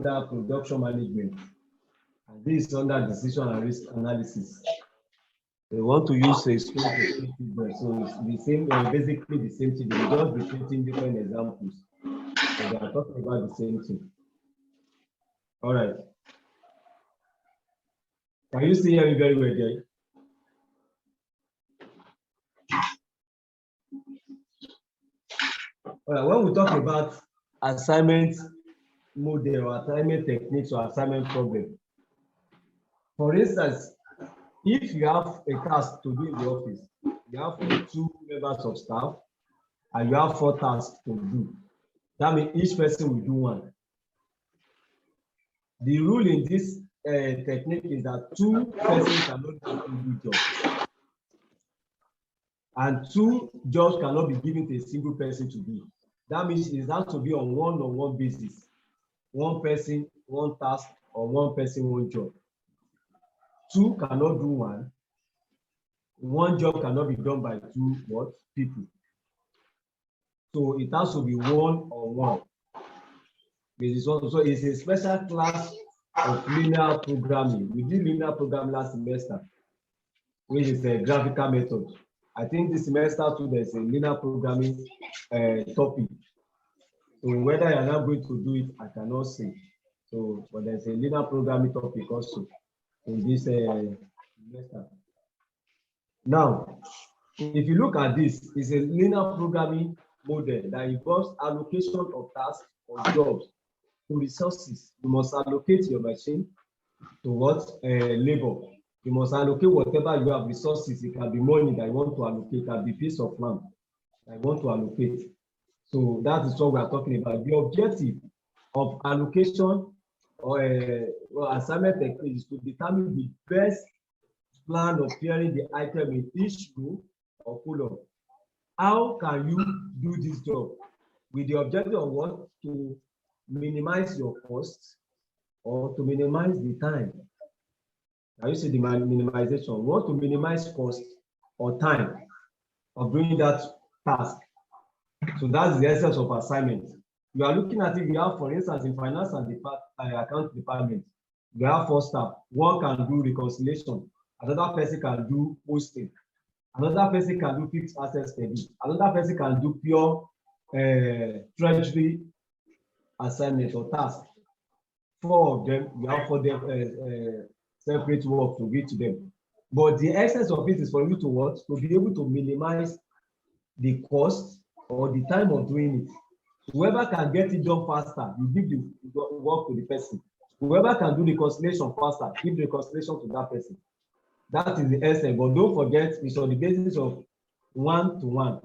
under production management, and this is under decision and risk analysis. They want to use a school to teach children, so it's the same, basically the same thing. They just be treating different examples, but they are talking about the same thing. All right. Can you see me very well, Jay? All right. When we talk about assignment model or assignment techniques or assignment problem, for instance, if you have a task to do in the office, you have 2 members of staff, and you have 4 tasks to do. That means each person will do 1. The rule in this technique is that 2 persons cannot do a single job, and 2 jobs cannot be given to a single person to do. That means it has to be on one-on-one basis. 1 person, 1 task, or 1 person, 1 job. 2 cannot do 1. 1 job cannot be done by 2 people. So it has to be one-on-one. So it's a special class of linear programming. We did linear programming last semester, which is a graphical method. I think this semester too, there's a linear programming topic. So whether you're not going to do it, I cannot say. So, but there's a linear programming topic also in this semester. Now, if you look at this, it's a linear programming model that involves allocation of tasks or jobs to resources. You must allocate your machine to what labor. You must allocate whatever you have resources. It can be money that you want to allocate, it can be piece of land that you want to allocate. So that is what we are talking about. The objective of allocation or assignment technique is to determine the best plan of clearing the item in each row or column. How can you do this job? With the objective of what? To minimize your costs or to minimize the time. Now you see the minimization. We want to minimize cost or time of doing that task. So that's the essence of assignment. You are looking at it, you have, for instance, in finance and account department, you have 4 staff. 1 can do reconciliation, another person can do posting, another person can do fixed assets study, another person can do pure treasury assignment or task. 4 of them, you have for them separate work to give to them. But the essence of it is for you to what? To be able to minimize the cost or the time of doing it. Whoever can get it done faster, you give the work to the person. Whoever can do the reconciliation faster, give the reconciliation to that person. That is the essence. But don't forget, it's on the basis of 1-to-1.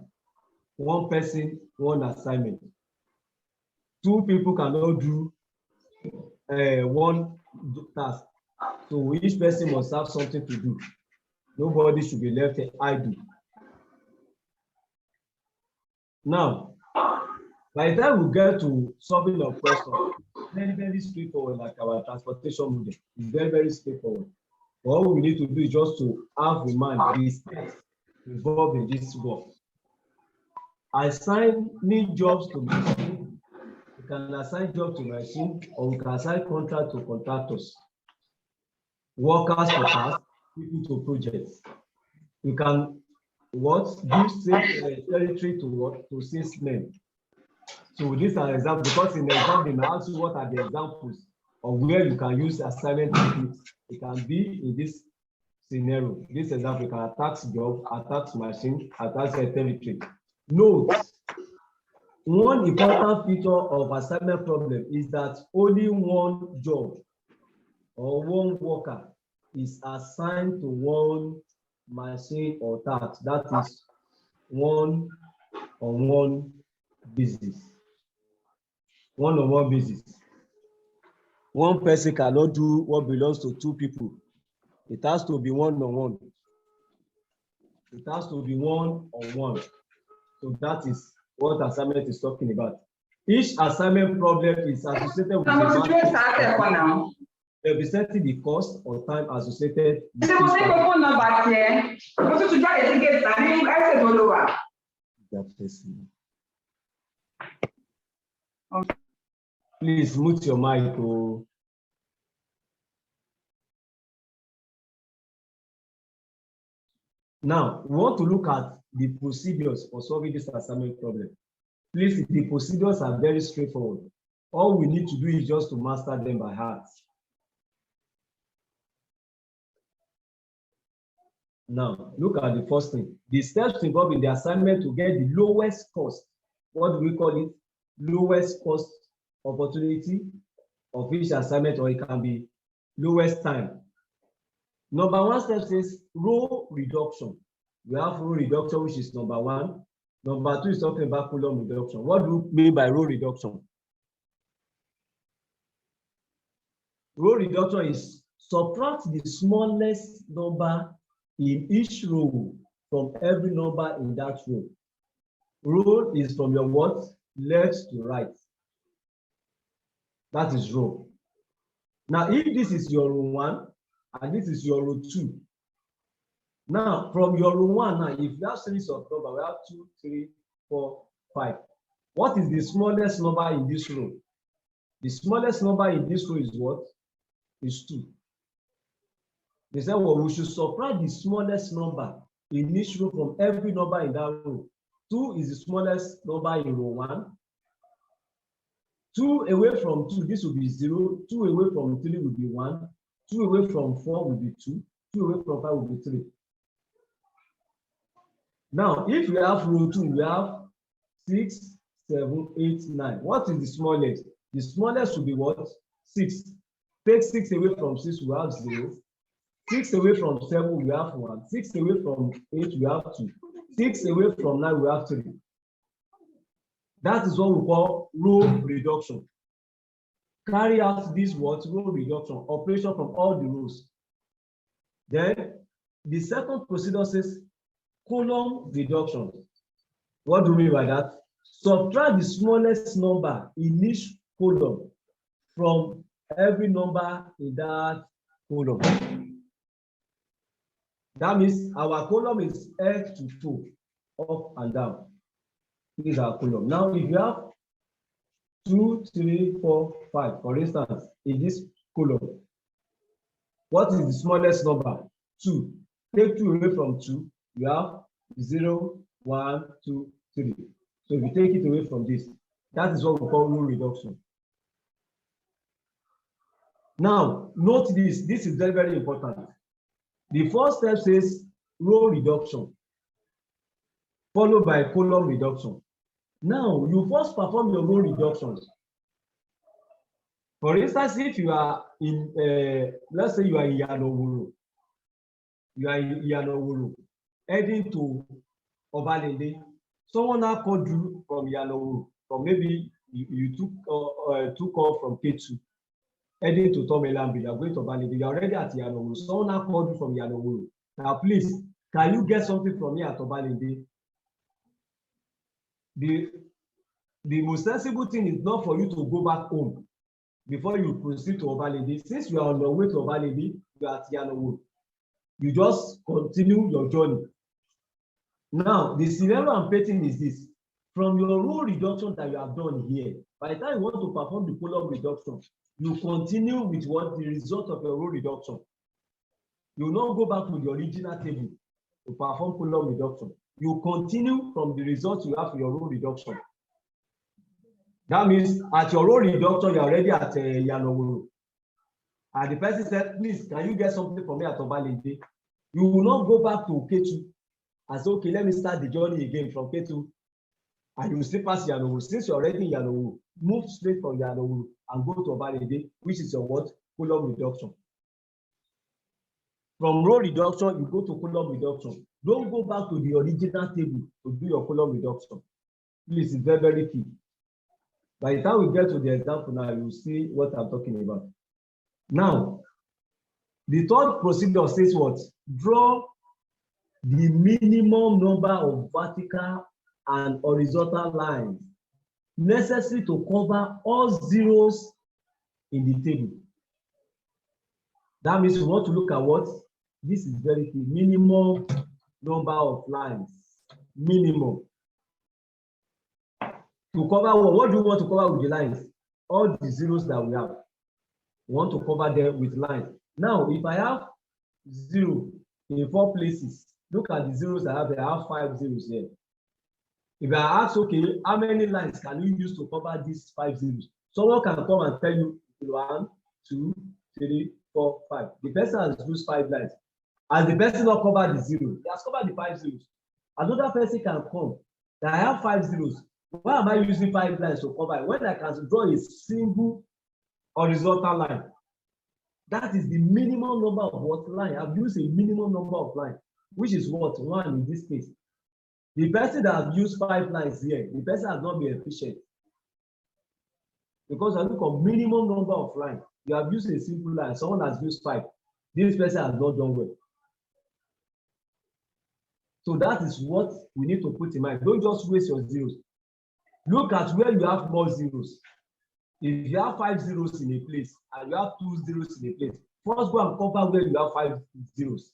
1 person, 1 assignment. 2 people cannot do 1 task. So each person must have something to do. Nobody should be left idle. Now, by the time we get to solving a question, very, very straightforward, like our transportation model. It's very, very straightforward. All we need to do is just to have in mind the steps involved in this work. Assigning jobs to machine. You can assign jobs to machine, or we can assign contract to contractors, workers to tasks, people to projects. You can give safe territory to what? To salesmen. So these are examples, because in the exam they may ask you what are the examples of where you can use assignment techniques. It can be in this scenario. This example, you can attack job, attack machine, attack territory. Note, one important feature of assignment problem is that only 1 job or 1 worker is assigned to 1 machine or task. That is 1-on-1 basis. 1-on-1 basis. 1 person cannot do what belongs to 2 people. It has to be 1-on-1. It has to be 1-on-1. So that is what assignment is talking about. Each assignment problem is associated with the representing the cost or time associated with Please mute your mic. Oh. Now, we want to look at the procedures for solving this assignment problem. Please, the procedures are very straightforward. All we need to do is just to master them by heart. Now, look at the first thing. The steps involved in the assignment to get the lowest cost. What do we call it? Lowest cost opportunity of each assignment, or it can be lowest time. Number one step says row reduction. We have row reduction, which is number one. Number two is talking about column reduction. What do we mean by row reduction? Row reduction is subtract the smallest number in each row from every number in that row. Row is from your what? Left to right. That is row. Now, if this is your row one and this is your row two, now from your row one, now if you have series of numbers, we have 2, 3, 4, 5. What is the smallest number in this row? The smallest number in this row is what? Is 2. They said, well, we should subtract the smallest number in each row from every number in that row. 2 is the smallest number in row 1. 2 away from 2, this will be 0. 2 away from 3 will be 1. 2 away from 4 will be 2. 2 away from 5 will be 3. Now, if we have row 2, we have 6, 7, 8, 9. What is the smallest? The smallest will be what? 6. Take 6 away from 6, we have 0. 6 away from 7, we have 1. 6 away from 8, we have 2. 6 away from 9, we have 3. That is what we call row reduction. Carry out this what? Row reduction operation from all the rows. Then the second procedure says column reduction. What do we mean by that? Subtract the smallest number in each column from every number in that column. That means our column is head to toe, up and down. This is our column. Now, if you have 2, 3, 4, 5, for instance, in this column, what is the smallest number? 2. Take 2 away from 2, you have 0, 1, 2, 3. So if you take it away from this, that is what we call row reduction. Now, note this. This is very, very important. The first step says row reduction, followed by column reduction. Now, you first perform your row reductions. For instance, if you are in, let's say you are in Yanowuru, heading to Obalende. Someone now called you from Yanowuru, or maybe you took off from K2, heading to Tomelambi. You are going to Obalende. You are already at Yanowuru. Someone now called you from Yanowuru. Now, please, can you get something from me at Obalende? The most sensible thing is not for you to go back home before you proceed to Obalende. Since you are on your way to Obalende, you are at Yanowuru. You just continue your journey. Now, the scenario I'm painting is this. From your row reduction that you have done here, by the time you want to perform the column reduction, you continue with what the result of your row reduction. You will not go back to the original table to perform column reduction. You continue from the results you have for your row reduction. That means at your row reduction, you're already at Yanowuru. And the person said, please, can you get something from me at Obalende? You will not go back to K2 and say, okay, let me start the journey again from K2. And you will still pass Yanowuru. Since you're already in Yanowuru, move straight from Yanowuru and go to Obalende, which is your what? Column reduction. From row reduction, you go to column reduction. Don't go back to the original table to do your column reduction. Please, it's very, very key. By the time we get to the example now, you will see what I'm talking about. Now, the third procedure says what? Draw the minimum number of vertical and horizontal lines necessary to cover all zeros in the table. That means we want to look at what? This is very key. Minimum number of lines. Minimum. To cover what do you want to cover with the lines? all the zeros that we have. We want to cover them with lines. Now, if I have 0 in 4 places, look at the zeros I have. I have 5 zeros here. If I ask, okay, how many lines can you use to cover these 5 zeros? Someone can come and tell you 1, 2, 3, 4, 5. The person has used 5 lines. As the person not covered the 0, he has covered the 5 zeros. Another person can come that I have 5 zeros. Why am I using 5 lines to cover it when I can draw a single horizontal line? That is the minimum number of what line. I've used a minimum number of lines, which is what 1 in this case. The person that have used 5 lines here, the person has not been efficient. Because I look at minimum number of lines. You have used a simple line, someone has used 5. This person has not done well. So that is what we need to put in mind. Don't just waste your zeros. Look at where you have more zeros. If you have 5 zeros in a place and you have 2 zeros in a place, first go and cover where you have 5 zeros.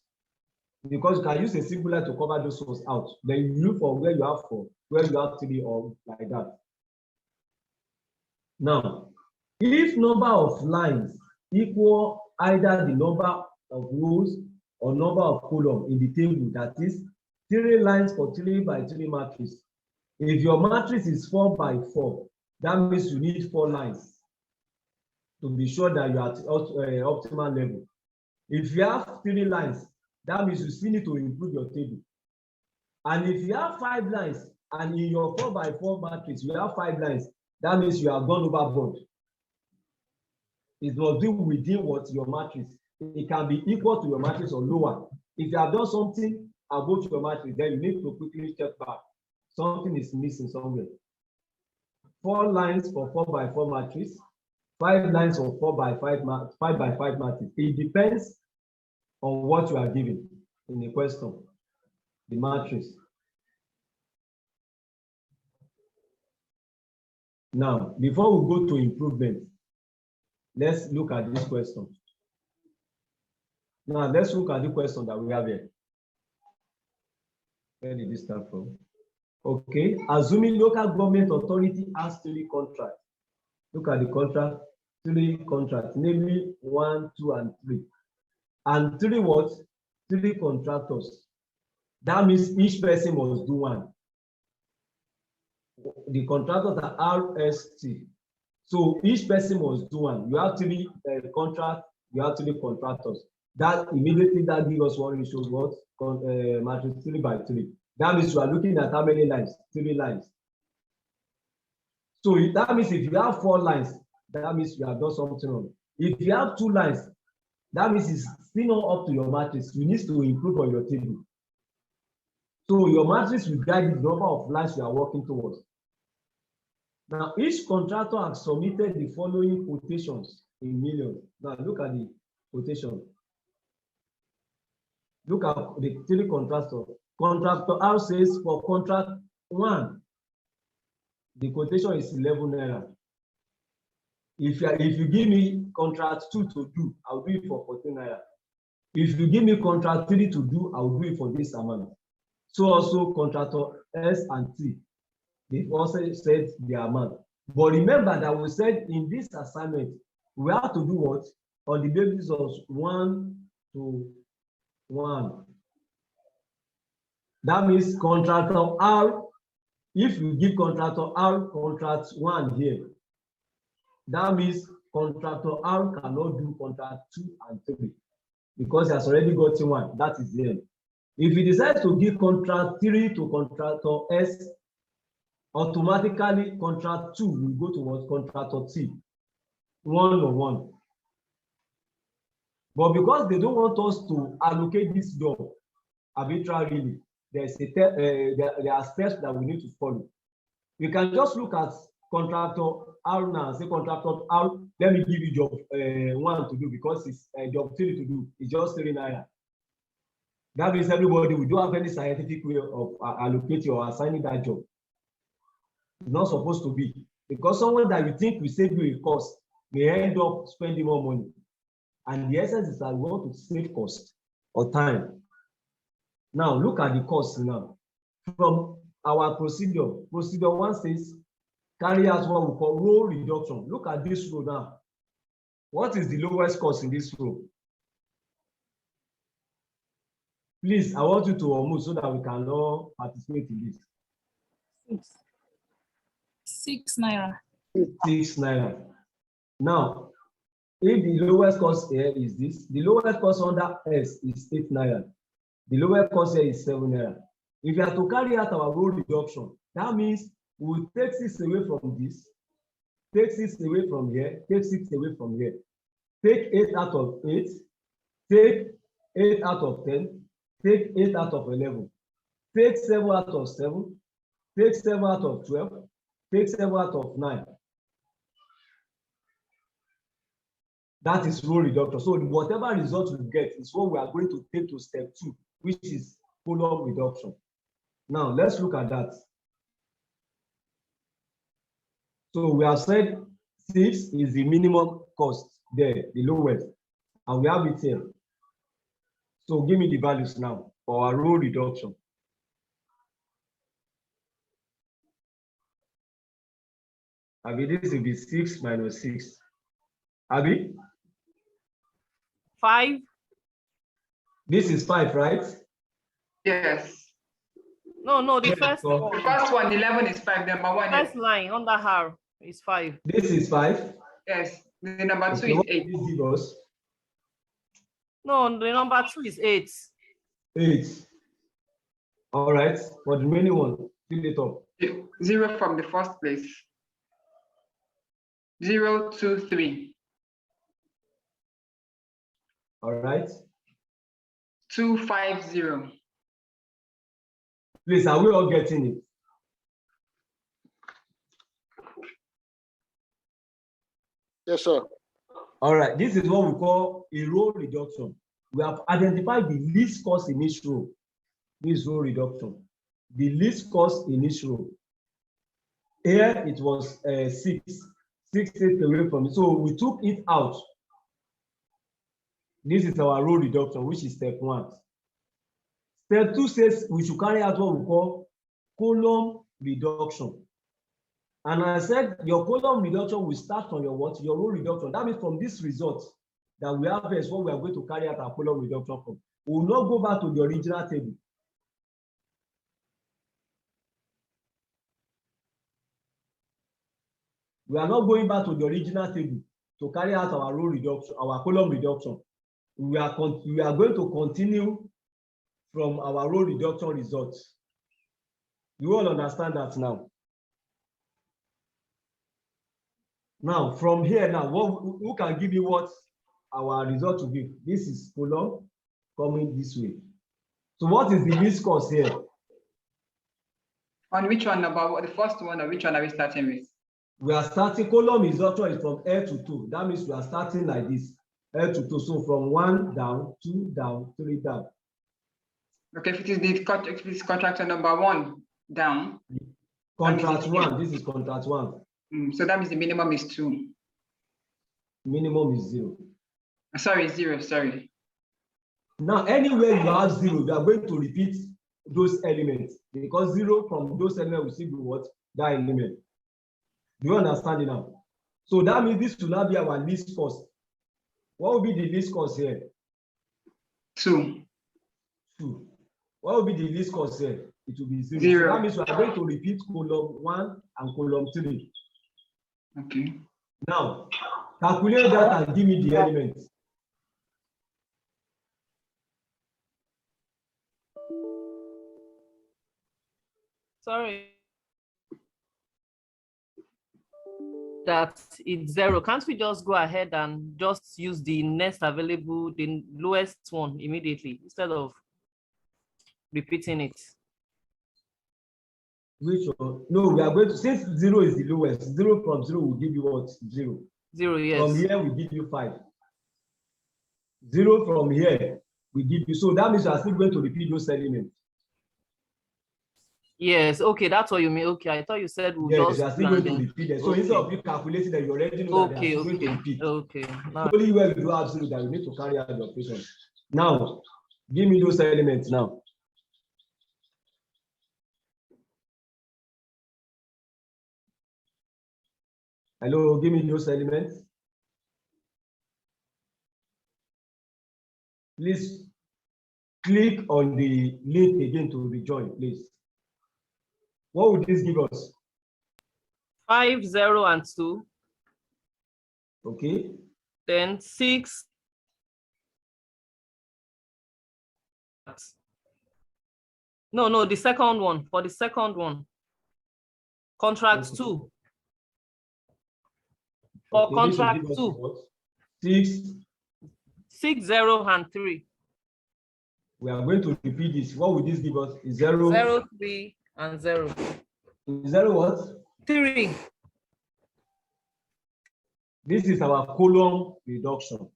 Because you can use a singular to cover those ones out. Then you look for where you have 4, where you have 3, or like that. Now, if number of lines equal either the number of rows or number of columns in the table, that is 3 lines for 3 by 3 matrix. If your matrix is 4 by 4, that means you need 4 lines to be sure that you are at optimal level. If you have 3 lines, that means you still need to improve your table. And if you have 5 lines and in your 4 by 4 matrix you have 5 lines, that means you have gone overboard. It must be within what your matrix. It can be equal to your matrix or lower. If you have done something above your matrix, then you need to quickly check back. Something is missing somewhere. 4 lines for 4 by 4 matrix, 5 lines for 4 by 5 by 5 matrix. It depends on what you are given in the question, the matrix. Now, before we go to improvement, let's look at this question. Now, let's look at the question that we have here. Where did this start from? Okay, assuming local government authority has 3 contracts. Look at the contract, 3 contracts, namely 1, 2, and 3. And 3 what? 3 contractors. That means each person must do 1. The contractors are RST. So each person must do 1. You have 3 contracts, you have 3 contractors. That immediately that gives us one shows what? Matrix 3 by 3. That means you are looking at how many lines? 3 lines. So that means if you have 4 lines, that means you have done something wrong. If you have 2 lines, that means it's still not up to your matrix. You need to improve on your table. So your matrix will guide the number of lines you are working towards. Now, each contractor has submitted the following quotations in millions. Now, look at the quotation. Look at the 3 contractors. Contractor R says for contract 1, the quotation is 11 naira. If you give me contract 2 to do, I'll do it for 14 naira. If you give me contract 3 to do, I'll do it for this amount. So also contractor S and T, they also said the amount. But remember that we said in this assignment, we have to do what? On the basis of 1 to 1. That means contractor R, if you give contractor R contract 1 here, that means contractor R cannot do contract 2 and 3 because he has already gotten 1. That is the end. If he decides to give contract 3 to contractor S, automatically contract 2 will go towards contractor T, 1 on 1. But because they don't want us to allocate this job arbitrarily, there are steps that we need to follow. We can just look at contractor R now and say, contractor R, let me give you job 1 to do because it's job 3 to do. It's just 3 naira. That means everybody, we don't have any scientific way of allocating or assigning that job. It's not supposed to be. Because someone that you think will save you a cost may end up spending more money. And the essence is that we want to save cost or time. Now, look at the cost now. From our procedure, procedure 1 says carry out what we call row reduction. Look at this row now. What is the lowest cost in this row? Please, I want you to unmute so that we can all participate in this. 6 naira. 6 naira. Now, if the lowest cost here is this, the lowest cost under S is 8 naira. The lowest cost here is 7 naira. If you are to carry out our row reduction, that means we will take 6 away from this, take 6 away from here, take 6 away from here, take 8 out of 8, take 8 out of 10, take 8 out of 11, take 7 out of 7, take 7 out of 12, take 7 out of 9. That is row reduction. So whatever result we get is what we are going to take to step 2, which is column reduction. Now let's look at that. So we have said 6 is the minimum cost there, the lowest, and we have it here. So give me the values now for our row reduction. Abi, this will be 6 minus 6. Abi? 5. This is 5, right? Yes. No, the Yes, first so- one. The first one, 11 is 5. Number 1, First yes. line under R is 5. This is 5. Yes. The number 2 Okay, is what 8. did this give us? No, the number 2 is 8. 8. All right, for the remaining one, fill it up. 0 from the first place. 0, 2, 3. All right. 2, 5, 0. Please, are we all getting it? Yes, sir. All right, this is what we call a row reduction. We have identified the least cost in each row. This row reduction. The least cost in each row. Here it was 6. 6 takes away from it. So we took it out. This is our row reduction, which is step 1. Step 2 says we should carry out what we call column reduction. And I said your column reduction will start from your what? Your row reduction. That means from this result that we have here is what we are going to carry out our column reduction from. We will not go back to the original table. We are not going back to the original table to carry out our row reduction, our column reduction. We are going to continue from our row reduction results. You all understand that now? Now, from here now, who can give you what our result will be? This is column coming this way. So what is the least cost here? On which one? About the first one, or which one are we starting with? We are starting, column reduction is from L to 2. That means we are starting like this, L to 2. So from 1 down, 2 down, 3 down. Okay, if it is the contractor number 1 down. Contract 1, this is contract 1. So that means the minimum is 2. Minimum is 0. Sorry, 0, sorry. Now, anywhere you have 0, you are going to repeat those elements because 0 from those elements will still be what? That element. Do you understand it now? So that means this will not be our least cost. What will be the least cost here? 2. 2. What will be the least cost here? It will be 0. 0. So that means we are going to repeat column 1 and column 3. Okay. Now, calculate that and give me the elements. Sorry. That it's 0. Can't we just go ahead and just use the next available, the lowest one immediately instead of repeating it? Which one? No, we are going to, since 0 is the lowest, 0 from 0 will give you what? 0. 0, yes. From here, we give you 5. 0 from here, we give you. So that means you are still going to repeat those elements. Yes, okay, that's what you mean. Okay, I thought you said we'll Yes, just you are still going to plan repeat it. So Okay. instead of you calculating that, you already know that they are still going to repeat. Okay. Now, Only where you do have 0 that you need to carry out the operation. Now, give me those elements now. Hello, give me those elements. Please click on the link again to rejoin, please. What would this give us? 5, 0, and 2. Okay. Then 6. No, the second one. For the second one. Contract 2. For Okay, contract 2. What? 6. 6, 0, and 3. We are going to repeat this. What would this give us? 0. 0, 3, and 0. 0 what? 3. This is our column reduction.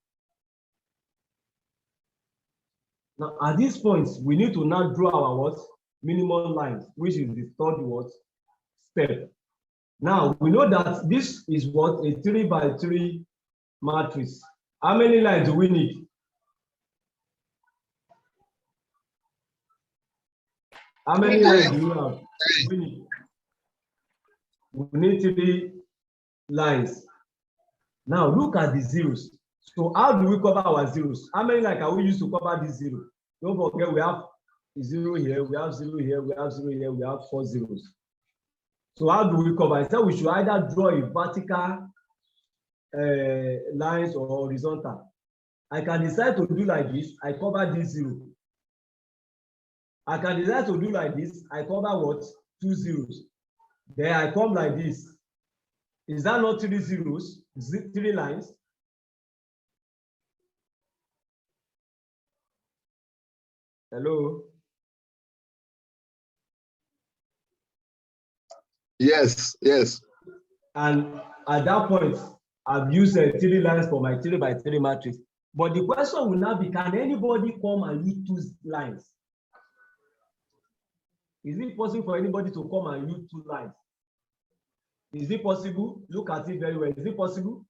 Now, at this point, we need to now draw our what? Minimum lines, which is the third what? Step. Now, we know that this is what? A 3 by 3 matrix. How many lines do we need? How many lines do we have? We need 3 lines. Now, look at the zeros. So how do we cover our zeros? How many lines can we use to cover this 0? Don't forget, we have 0 here, we have 0 here, we have 0 here, we have 4 zeros. So how do we cover? Instead, we should either draw a vertical lines or horizontal. I can decide to do like this, I cover this 0. I can decide to do like this, I cover what? 2 zeros. Then I come like this. Is that not 3 zeros? 3 lines? Hello? Yes, yes. And at that point, I've used 3 lines for my 3 by 3 matrix. But the question will now be, can anybody come and use 2 lines? Is it possible for anybody to come and use 2 lines? Is it possible? Look at it very well. Is it possible?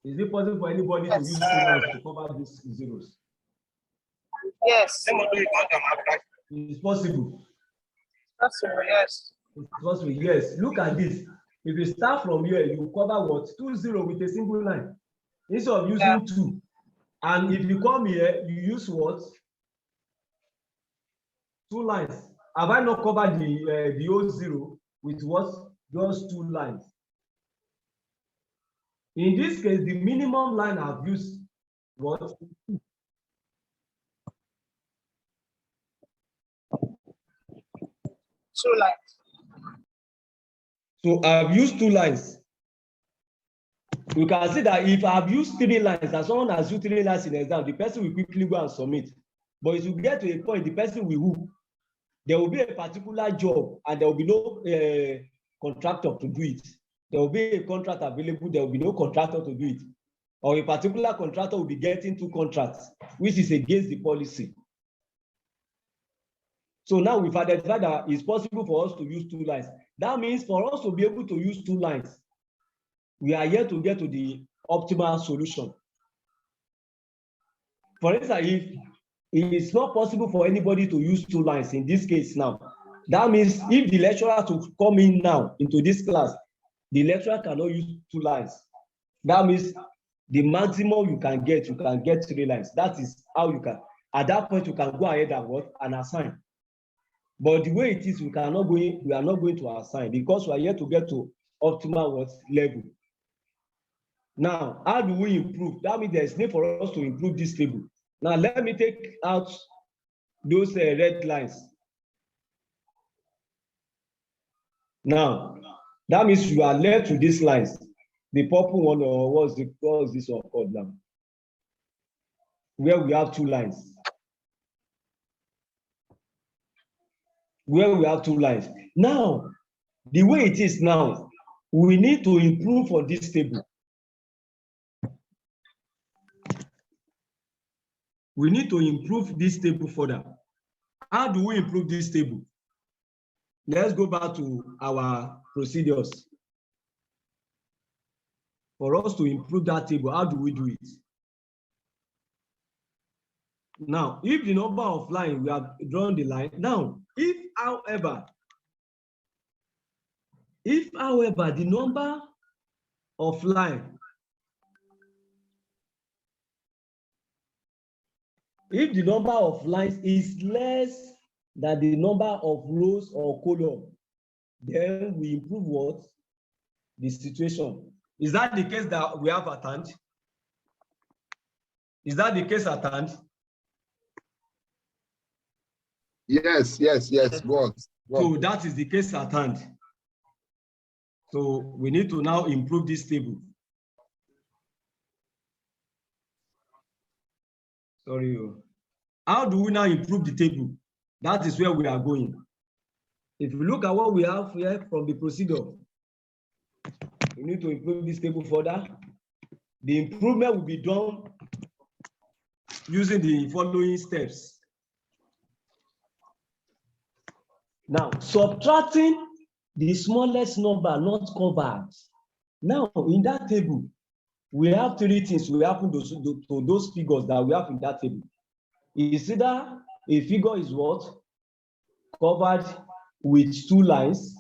Is it possible for anybody to use 2 lines to cover these zeros? Yes. It's possible. Possible, yes. It's possible, yes. Look at this. If you start from here, you cover what? 2 0 with a single line. Instead of using 2. And if you come here, you use what? 2 lines. Have I not covered the old 0 with what? Just 2 lines. In this case, the minimum line I've used what? 2 lines. So I've used 2 lines. You can see that if I've used 3 lines, as someone has used 3 lines in the exam, the person will quickly go and submit. But if you get to a point, the person will hook. There will be a particular job and there will be no contractor to do it. There will be a contract available, there will be no contractor to do it. Or a particular contractor will be getting 2 contracts, which is against the policy. So now we've identified that it's possible for us to use 2 lines. That means for us to be able to use 2 lines, we are here to get to the optimal solution. For instance, if it is not possible for anybody to use 2 lines in this case now, that means if the lecturer to come in now into this class, the lecturer cannot use 2 lines. That means the maximum you can get 3 lines. That is how you can. At that point, you can go ahead and what? And assign. But the way it is, we are not going to assign because we are here to get to optimal what level. Now, how do we improve? That means there's need for us to improve this table. Now, let me take out those red lines. Now, that means you are left with these lines. The purple one, or what's this one called now? Where we have 2 lines. Where we have 2 lines. Now, the way it is now, we need to improve on this table. We need to improve this table further. How do we improve this table? Let's go back to our procedures. For us to improve that table, how do we do it? Now, if the number of lines we have drawn the line, now, if, however, If, however, the number of lines, if the number of lines is less than the number of rows or column, then we improve what? The situation. Is that the case that we have at hand? Is that the case at hand? Yes. Go on. So that is the case at hand. So we need to now improve this table. Sorry. How do we now improve the table? That is where we are going. If you look at what we have here from the procedure, we need to improve this table further. The improvement will be done using the following steps. Now, subtracting the smallest number not covered. Now, in that table, we have three things will happen to those figures that we have in that table. It's either a figure is what? Covered with two lines.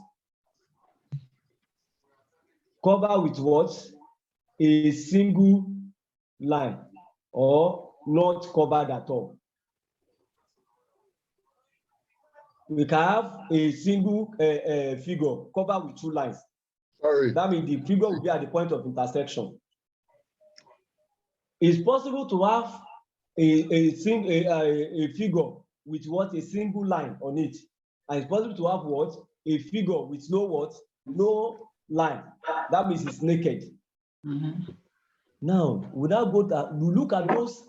Covered with what? A single line, or not covered at all. We can have a single figure covered with two lines. Sorry. That means the figure will be at the point of intersection. It's possible to have a figure with what? A single line on it. And it's possible to have what? A figure with no what? No line. That means it's naked. Now, without go to, we look at those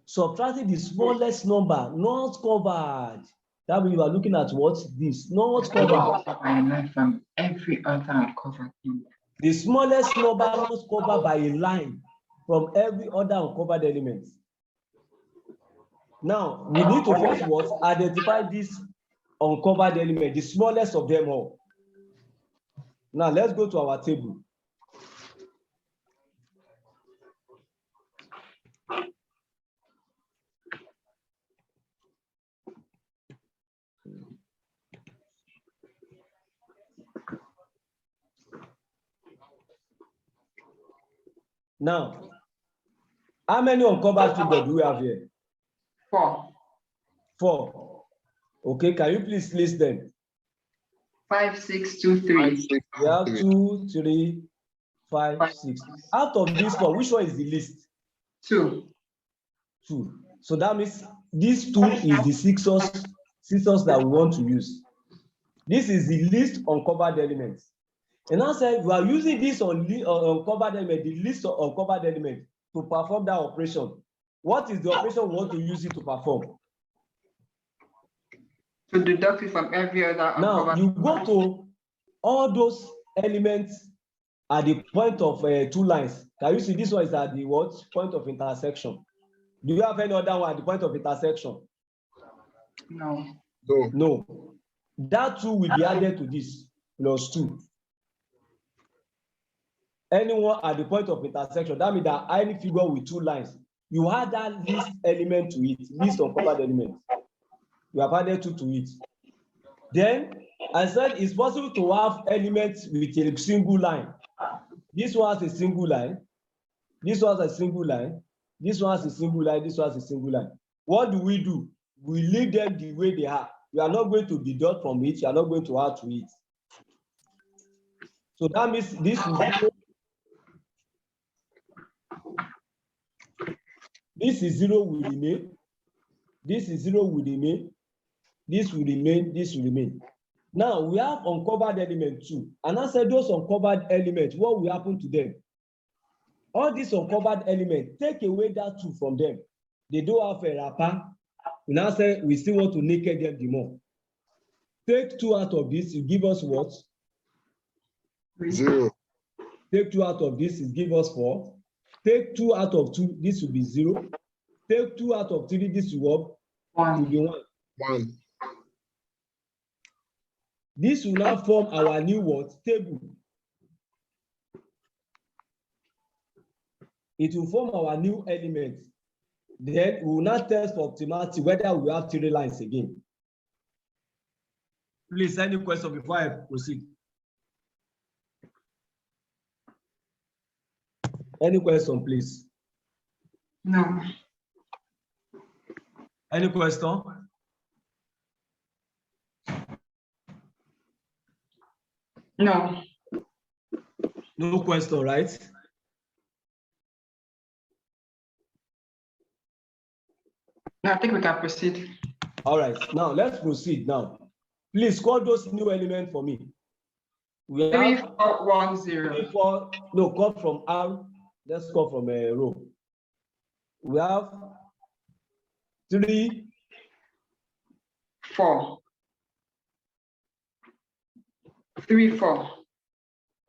subtracting the smallest number, not covered. That means you are looking at what? This, not covered. From every other uncovered thing. The smallest number not covered by a line from every other uncovered element. Now, we need to first what? Identify this uncovered element, the smallest of them all. Now, let's go to our table. Now, how many uncovered figures do we have here? 4. 4. Okay, can you please list them? 5, 6, 2, 3. We have 2, 3, 5, 6. Out of these 4, which one is the least? 2. 2. So that means this 2 is the scissors that we want to use. This is the least uncovered element. And I said we are using this uncovered element, the least uncovered element, to perform that operation. What is the operation we want to use it to perform? To deduct it from every other uncovered. Now you go to all those elements at the point of 2 lines. Can you see this one is at the what? Point of intersection. Do you have any other one at the point of intersection? No. No. That 2 will be added to this plus 2. Anyone at the point of intersection, that means that any figure with 2 lines, you add that least element to it, least uncovered element. You have added 2 to it. Then I said it's possible to have elements with a single line. This one has a single line. This one has a single line. This one has a single line. This one has a single line. What do? We leave them the way they are. We are not going to deduct from it. You are not going to add to it. So that means this will be. This is 0 will remain. This is 0 will remain. This will remain. This will remain. Now we have uncovered element 2. And I said those uncovered elements, what will happen to them? All these uncovered elements, take away that 2 from them. They don't have a wrapper. We now say we still want to naked them the more. Take 2 out of this, you give us what? 0. Take 2 out of this, it give us 4. Take 2 out of 2, this will be 0. Take 2 out of 3, this will be 1. 1. This will now form our new what? Table. It will form our new element. Then we will now test for optimality whether we have 3 lines again. Please, any question before I proceed? Any question, please? No. Any question? No. No question, right? No, I think we can proceed. All right, now let's proceed now. Please call those new elements for me. We 3, have 4, 1, 0. 3, 4, no, call from R. Let's call from a row. We have 3, 4. 3, 4.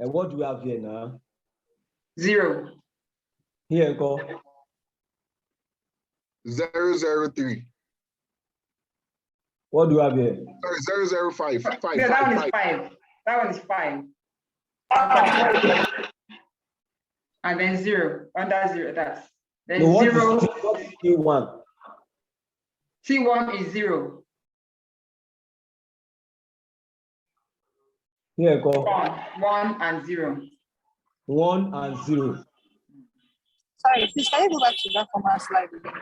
and what do we have here now? 0. Here, call 003. what do we have here? Sorry, 005. Five, Yeah, that five, one is five. 5. That one is 5. And then 0. Under 0, that's. Then No, what 0. is T1? T1 is 0. Here, call 1 and 0. 1 and 0. Sorry, please can you go back to that former slide again?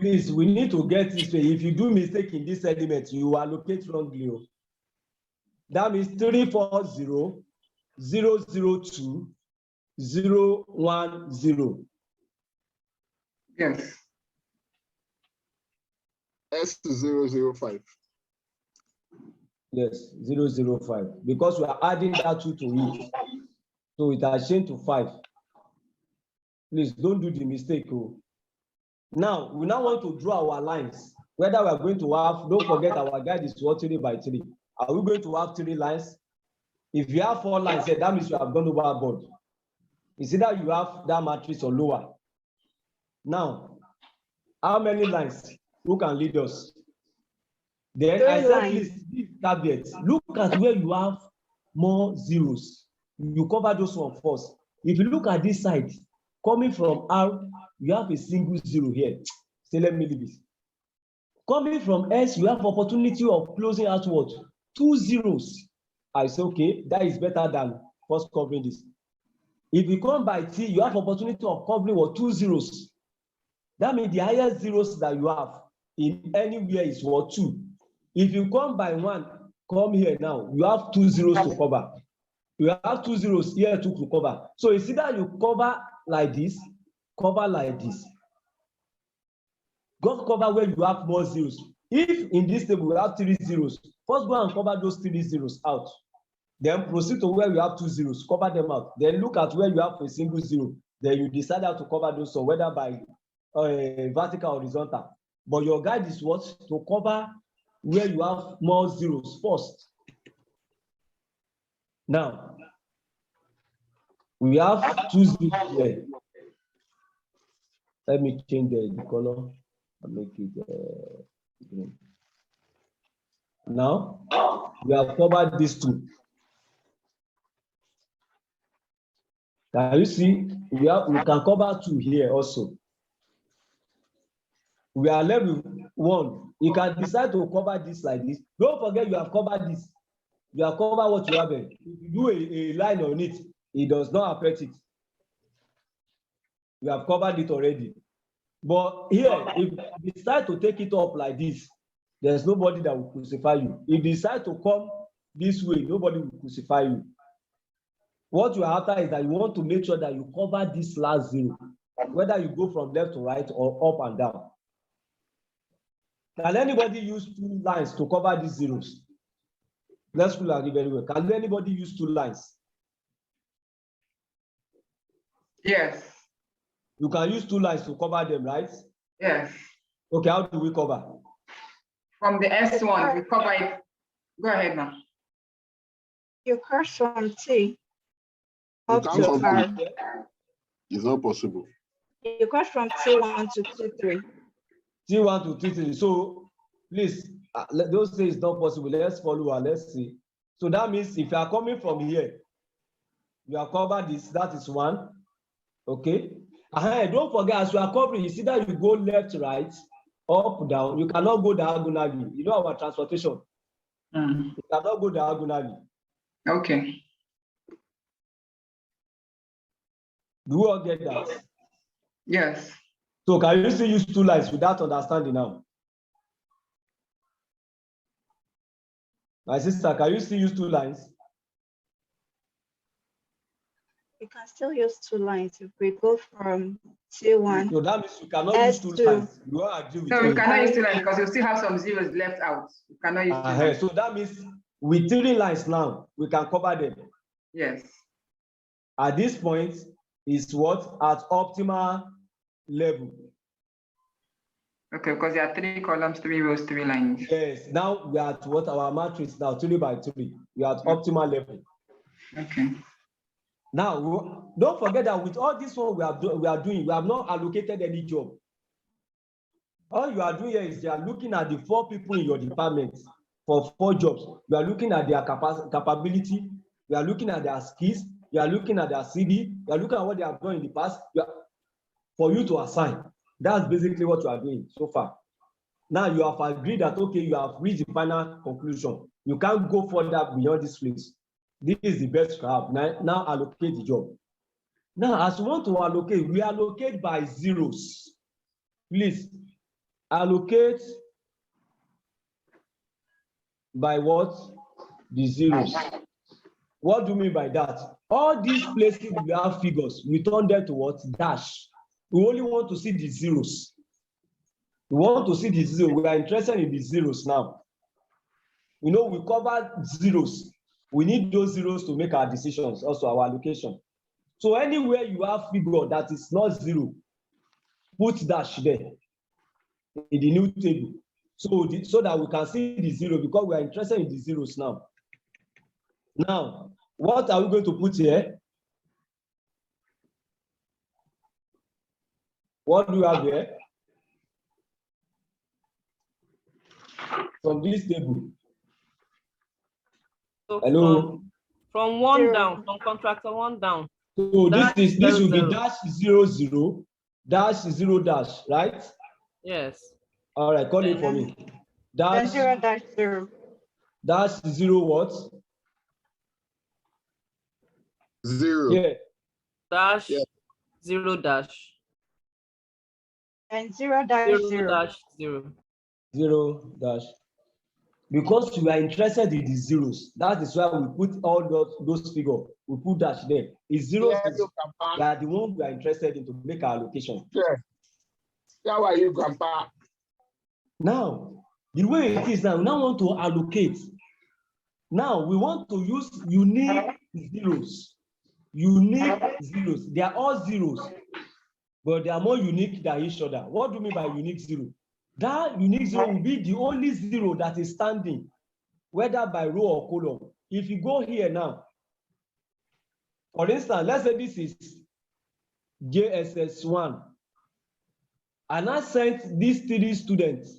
Please, we need to get this way. If you do mistake in this element, you allocate wrongly. That means 340 002 010. Yes. S005. Yes, 005. Because we are adding that 2 to it. So it has changed to 5. Please don't do the mistake. Oh. Now, we now want to draw our lines. Whether we are going to have, don't forget our guide is 3 by 3. Are we going to have 3 lines? If you have 4 lines, that means you have gone overboard. It's either you have that matrix or lower. Now, how many lines? Who can lead us? Then I said, please, this caveat. Look at where you have more zeros. You cover those one first. If you look at this side, coming from R, you have a single 0 here. So let me leave it. Coming from S, you have opportunity of closing out what? 2 zeros. I say, okay, that is better than first covering this. If you come by T, you have opportunity of covering what? 2 zeros. That means the highest zeros that you have in anywhere is what? 2. If you come by 1, come here now, you have 2 zeros to cover. You have 2 zeros here to cover. So it's either you cover like this, cover like this. Go cover where you have more zeros. If in this table we have 3 zeros, first go and cover those 3 zeros out. Then proceed to where you have 2 zeros, cover them out. Then look at where you have a single 0. Then you decide how to cover those, so whether by vertical or horizontal. But your guide is what? To cover where you have more zeros first. Now, we have 2 zeros here. Let me change the color and make it green. Now, we have covered these 2. Can you see? We can cover 2 here also. We are left with 1. You can decide to cover this like this. Don't forget you have covered this. You have covered what you have there. If you do a line on it, it does not affect it. You have covered it already. But here, if you decide to take it up like this, there's nobody that will crucify you. If you decide to come this way, nobody will crucify you. What you are after is that you want to make sure that you cover this last 0, whether you go from left to right or up and down. Can anybody use 2 lines to cover these zeros? Let's look at it very well. Can anybody use 2 lines? Yes. You can use 2 lines to cover them, right? Yes. Okay, how do we cover? From the S1, we cover it. Go ahead now. You cross from T You up can't to complete. R. It's not possible. You cross from T1 to T3. T1 to T3. So please, those say it's not possible. Let's follow and let's see. So that means if you are coming from here, you are covered this, that is 1. Okay. Don't forget, as you are covering, you see that you go left, right, up, down. You cannot go diagonally. You know our transportation. You cannot go diagonally. Okay. Do we all get that? Yes. So can you still use 2 lines without understanding now? My sister, can you still use 2 lines? We can still use 2 lines if we go from C1. So that means you cannot use 2 S2. lines. You won't agree with No, me. we cannot use 2 lines because we still have some zeros left out. We cannot use 2 lines. So that means with 3 lines now, we can cover them. Yes. At this point, is what? At optimal level. Okay, because there are 3 columns, 3 rows, 3 lines. Yes, now we are at what? Our matrix now, 3 by 3. We are at optimal level. Okay. Now, don't forget that with all this one we are doing, we have not allocated any job. All you are doing here is you are looking at the 4 people in your department for 4 jobs. You are looking at their capability. You are looking at their skills. You are looking at their CV. You are looking at what they have done in the past for you to assign. That's basically what you are doing so far. Now you have agreed that, okay, you have reached the final conclusion. You can't go further beyond this place. This is the best you have. Now allocate the job. Now, as you want to allocate, we allocate by zeros. Please allocate by what? The zeros. What do you mean by that? All these places we have figures, we turn them to what? Dash. We only want to see the zeros. We want to see the zeros. We are interested in the zeros now. You know, we cover zeros. We need those zeros to make our decisions, also our allocation. So anywhere you have figure that is not 0, put dash there in the new table. So that we can see the 0, because we are interested in the zeros now. Now, what are we going to put here? What do you have here? From this table. So Hello. from 1 0. down, from contractor 1 down. So this will be -0. dash 0 0 dash 0 dash, right? Yes. All right, call it for me. Then Dash 0 dash 0. dash 0 what? 0. Yeah. Dash Yeah. 0 dash. And 0 dash 0 0. dash 0. 0 dash. Because we are interested in the zeros, that is why we put all those figures. We put dash there. Is zeros we are the one we are interested in to make our allocation. Yeah. How are you, Grandpa? Now, the way it is now, we now want to allocate. Now we want to use unique zeros. Unique zeros. They are all zeros, but they are more unique than each other. What do you mean by unique zero? That unique zero will be the only 0 that is standing, whether by row or column. If you go here now, for instance, let's say this is JSS1, and I sent these 3 students,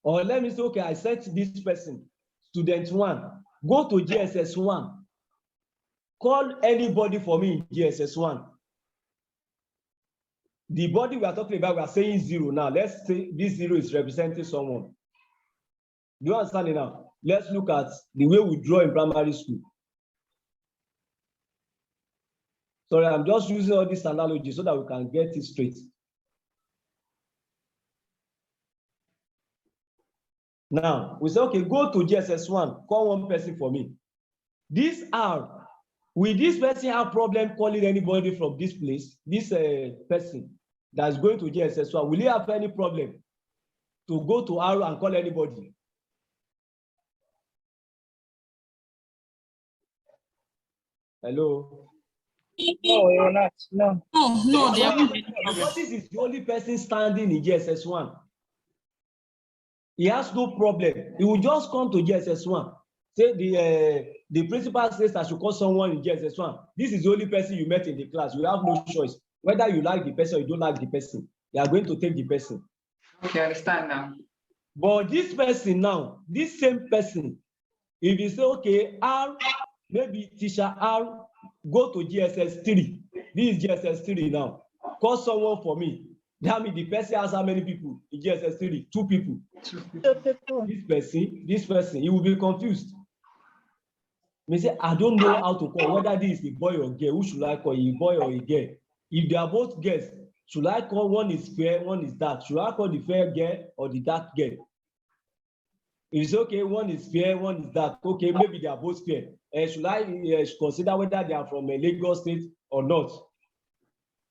or let me say, okay, I sent this person, student 1, go to JSS1, call anybody for me in JSS1. The body we are talking about, we are saying 0 now. Let's say this 0 is representing someone. Do you understand it now? Let's look at the way we draw in primary school. Sorry, I'm just using all this analogy so that we can get it straight. Now, we say, okay, go to GSS1, call one person for me. This R, will this person have problem calling anybody from this place? This person that's going to GSS1, will he have any problem to go to R and call anybody? Hello? No, you're not. No. No, they haven't. Because this is the only person standing in GSS1. He has no problem. He will just come to GSS1. Say the principal says I should call someone in GSS1. This is the only person you met in the class. You have no choice. Whether you like the person or you don't like the person, you are going to take the person. Okay, I understand now. But this person now, this same person, if you say, okay, R, maybe teacher R, go to GSS3. This is GSS3 now. Call someone for me. That means the person has how many people in GSS3? 2 people. 2 people. This person, he will be confused. may say, I don't know how to call whether this is a boy or girl. Who should I call, a boy or a girl? If they are both girls, should I call one is fair, one is dark? Should I call the fair girl or the dark girl? If it's okay, one is fair, one is dark. Okay, maybe they are both fair. Should I consider whether they are from a Lagos state or not?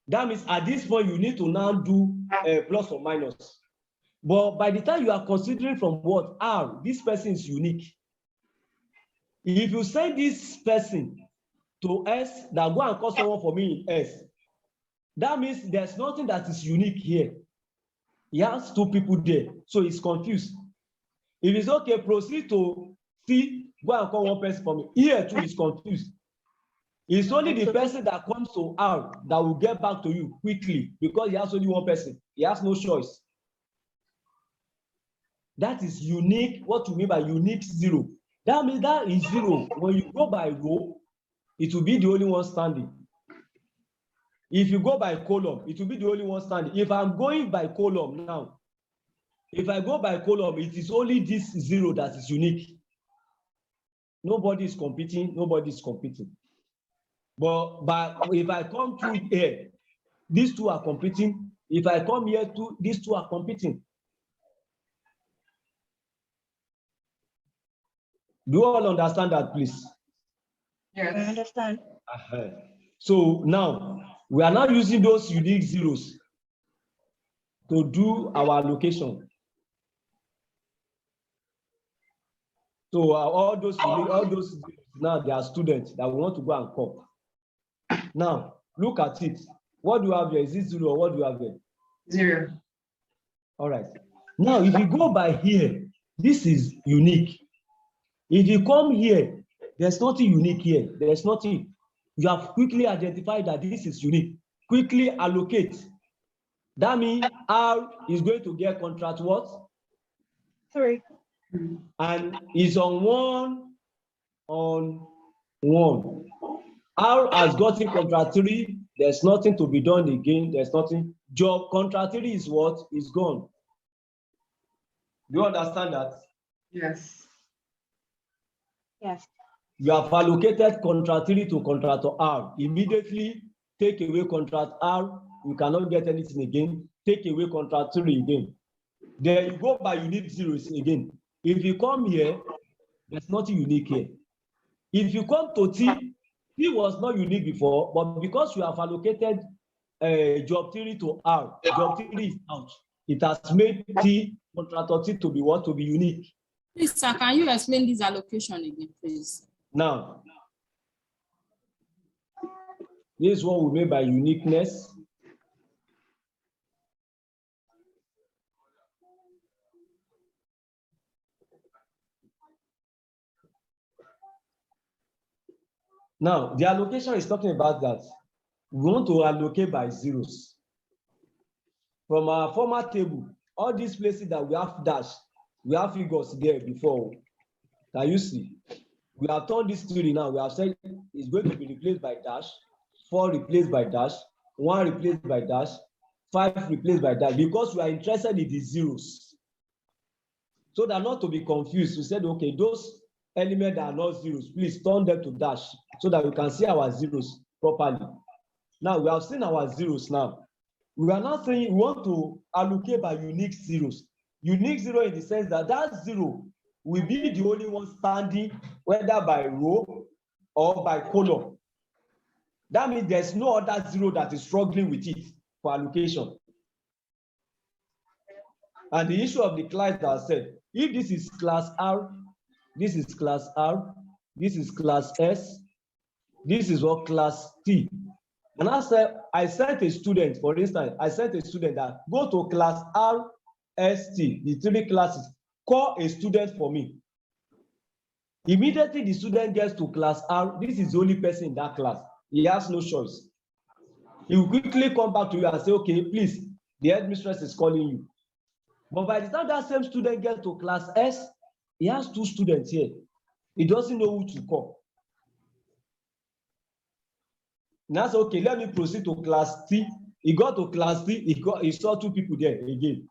That means at this point, you need to now do plus or minus. But by the time you are considering from what R, this person is unique. If you send this person to S, that go and call someone for me in S, that means there's nothing that is unique here. He has two people there, so he's confused. If it's okay, proceed to C, go and call one person for me. Here too is confused. It's only the person that comes to R that will get back to you quickly because he has only one person. He has no choice. That is unique. What you mean by unique zero? That means that is zero. When you go by row, it will be the only one standing. If you go by column, it will be the only one standing. If I'm going by column now, if I go by column, it is only this zero that is unique. Nobody is competing, nobody is competing. But if I come through here, these two are competing. If I come here too, these two are competing. Do you all understand that, please? Yes. I understand. So now, we are now using those unique zeros to do our allocation. So all those zeros, now they are students that we want to go and call. Now, look at it. What do you have here? Is it zero or what do you have here? Zero. All right. Now, if you go by here, this is unique. If you come here, there's nothing unique here. There's nothing. You have quickly identified that this is unique. Quickly allocate. That means R is going to get contract what? 3. And is on one. R has gotten contract 3. There's nothing to be done again. There's nothing. Job contract 3 is what? Is gone. Do you understand that? Yes. Yes. You have allocated contract 3 to contractor R. Immediately take away contract R. You cannot get anything again. Take away contract 3 again. Then you go by unique zeros again. If you come here, there's nothing unique here. If you come to T, T was not unique before, but because you have allocated job 3 to R, job 3 is out. It has made T, contractor T to be what? To be unique. Please, sir, can you explain this allocation again, please? Now, this is what we mean by uniqueness. Now, the allocation is talking about that we want to allocate by zeros. From our former table, all these places that we have dash, we have figures there before. Can you see? We have turned this theory now. We have said it's going to be replaced by dash, 4 replaced by dash, 1 replaced by dash, 5 replaced by dash, because we are interested in the zeros. So that not to be confused, we said, okay, those elements that are not zeros, please turn them to dash so that we can see our zeros properly. Now we have seen our zeros now. We are now saying we want to allocate by unique zeros. Unique zero in the sense that that zero will be the only one standing, whether by row or by column. That means there's no other zero that is struggling with it for allocation. And the issue of the class that I said, if this is class R, this is class R, this is class S, this is what class T. And I sent a student, for instance, I sent a student that go to class R, S, T, the 3 classes, call a student for me. Immediately the student gets to class R, this is the only person in that class. He has no choice. He will quickly come back to you and say, okay, please, the headmistress is calling you. But by the time that same student gets to class S, he has 2 students here. He doesn't know who to call. Now, so, okay, let me proceed to class T. He got to class T, he saw 2 people there again.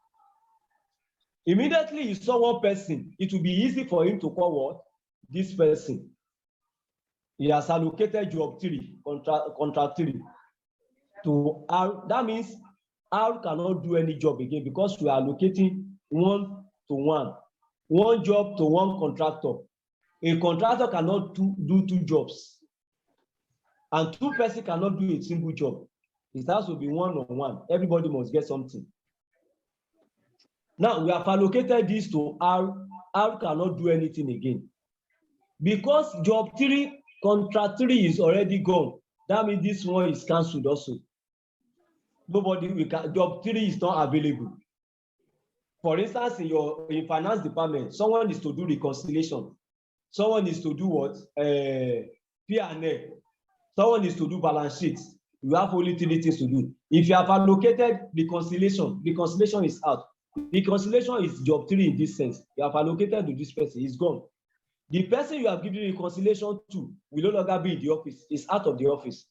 Immediately he saw 1 person, it will be easy for him to call what? This person. he has allocated job 3, contract 3 to R. That means R cannot do any job again because we are allocating 1 to 1. One job to one contractor. A contractor cannot do 2 jobs. And 2 persons cannot do a single job. It has to be 1 on 1. Everybody must get something. Now we have allocated this to R. R cannot do anything again. Because job 3, contract 3 is already gone. That means this one is cancelled also. Job 3 is not available. For instance, in finance department, someone is to do reconciliation. Someone is to do what? P&L. Someone is to do balance sheets. You have only 3 things to do. If you have allocated reconciliation is out. Reconciliation is job 3 in this sense. You have allocated to this person, he's gone. The person you have given reconciliation to will no longer be in the office. He's out of the office.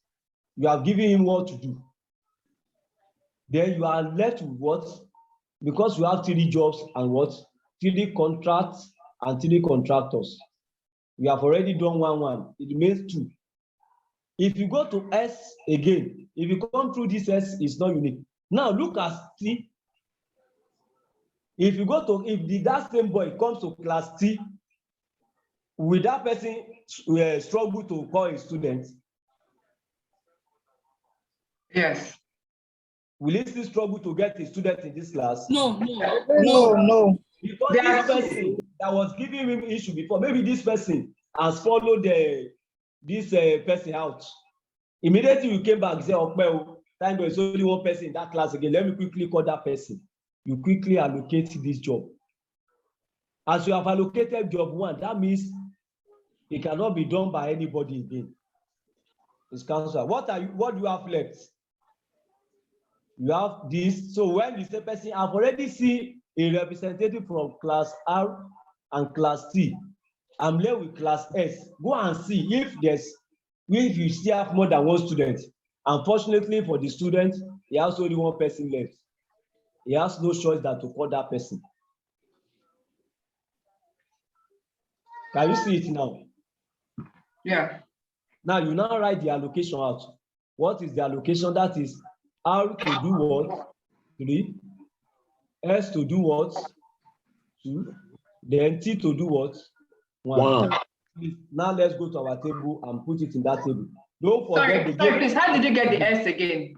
You have given him what to do. Then you are left with what? Because you have 3 jobs and what? 3 contracts and 3 contractors. We have already done 1. It remains 2. If you go to S again, if you come through this S, it's not unique. Now look at T. If you go to, if that same boy comes to class T, will that person struggle to call a student? Yes. Will he still struggle to get a student in this class? No. No. Because this person that was giving him issue before, maybe this person has followed this person out. Immediately you came back and said, oh, well, thank God, it's only 1 person in that class again. Let me quickly call that person. You quickly allocate this job. As you have allocated job 1, that means it cannot be done by anybody again. It's cancelled. What do you have left? You have this. So when the same person, I've already seen a representative from class R and class T. I'm left with class S. Go and see if you still have more than 1 student. Unfortunately for the student, he has only 1 person left. He has no choice than to call that person. Can you see it now? Yeah. Now you now write the allocation out. What is the allocation? That is R to do what? 3. S to do what? 2. Then T to do what? 1. Now let's go to our table and put it in that table. Don't forget sorry, please, how did you get the S again?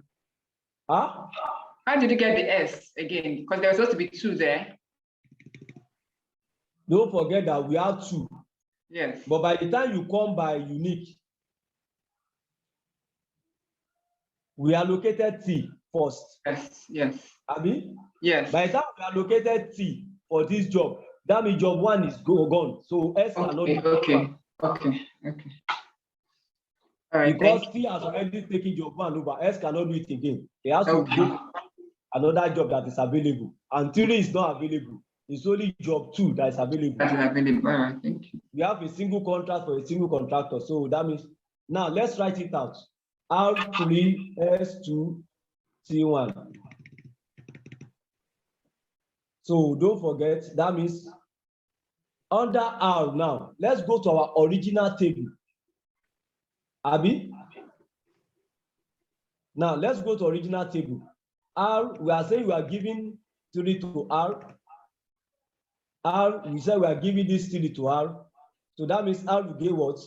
Huh? How did you get the S again? Because there was supposed to be 2 there. Don't forget that we have 2. Yes. But by the time you come by unique, we allocated T first. Yes. Abi? Yes. By the time we allocated T for this job, that means job 1 is gone. So S cannot be Okay. All right. Because T has already taken job 1 over, S cannot do it again. He has to do another job that is available. And 3 is not available. It's only job 2 that is available. That's available. All right. Thank you. We have a single contract for a single contractor. So that means, now let's write it out. R3, S2, T1. So don't forget, that means under R now, let's go to our original table. Abi? Now let's go to original table. R, we are saying we are giving 3 to R. R, we said we are giving this 3 to R. So that means R will give what?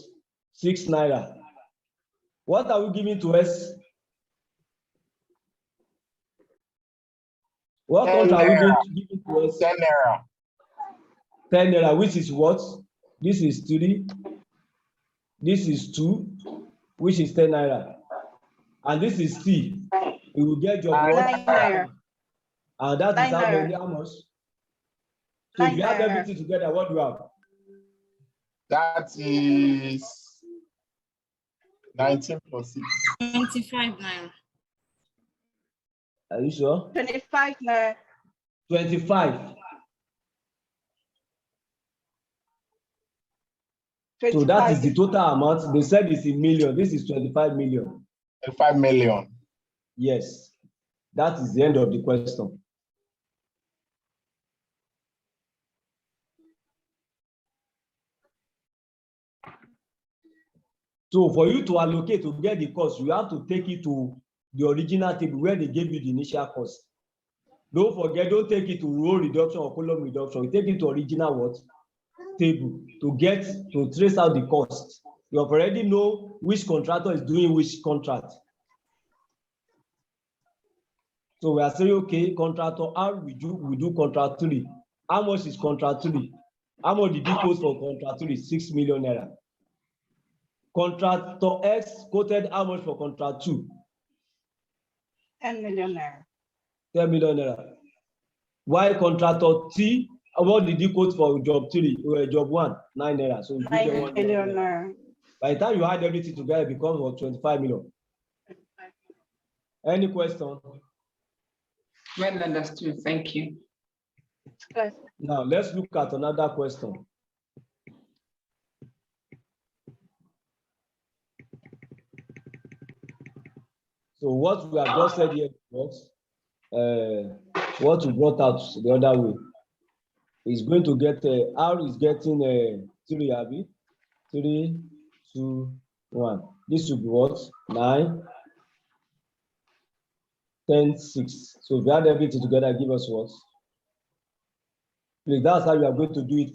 6 naira. What are we giving to S? What contract are we going to give to S? 10 naira. 10 naira, which is what? This is 3. This is 2, which is 10 naira. And this is T. We will get your what? 9 naira. And that is how many, how much? So if you have everything together, what do you have? That is 19 plus 6. 25 naira. Are you sure? 25 naira. 25. 25. So that is the total amount. They said it's in million. This is 25 million. 5 million. Yes. That is the end of the question. So for you to allocate to get the cost, you have to take it to the original table where they gave you the initial cost. Don't forget, don't take it to row reduction or column reduction. You take it to original what? Table to trace out the cost. You have already know which contractor is doing which contract. So we are saying, okay, contractor R, we do contract 3. How much is contract 3? How much did he quote for contract 3? 6 million naira. Contractor X quoted how much for contract 2? 10 million naira. 10 million naira. Why contractor T, what did he quote for job 3? Job 1, 9 naira. So 9 million naira. By the time you add everything together, it becomes what, 25 million. Any question? Well understood. Thank you. Now let's look at another question. So what we have just said here was what we brought out the other way is going to get R is getting 3, Abby. 3, 2, 1. This will be what? 9, 10, 6. So if we add everything together, give us what? Please, that's how you are going to do it